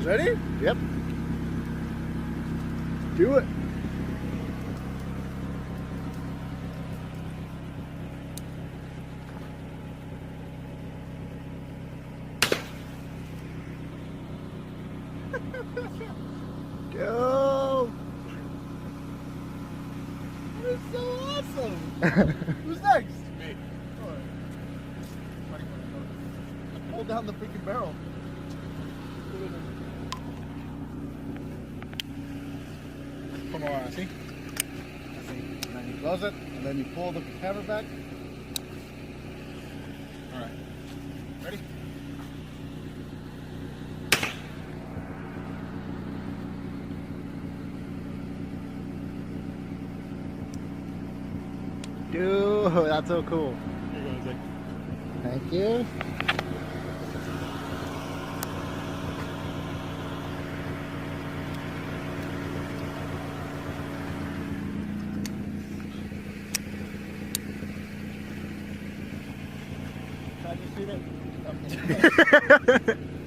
Ready? Yep. Do it. Go. That is so awesome. Who's next? Me. Hold down the freaking barrel. Come on, see? And then you close it, and then you pull the camera back. All right. Ready? Dude, that's so cool. Here you go, Zach. Thank you. Can you see it?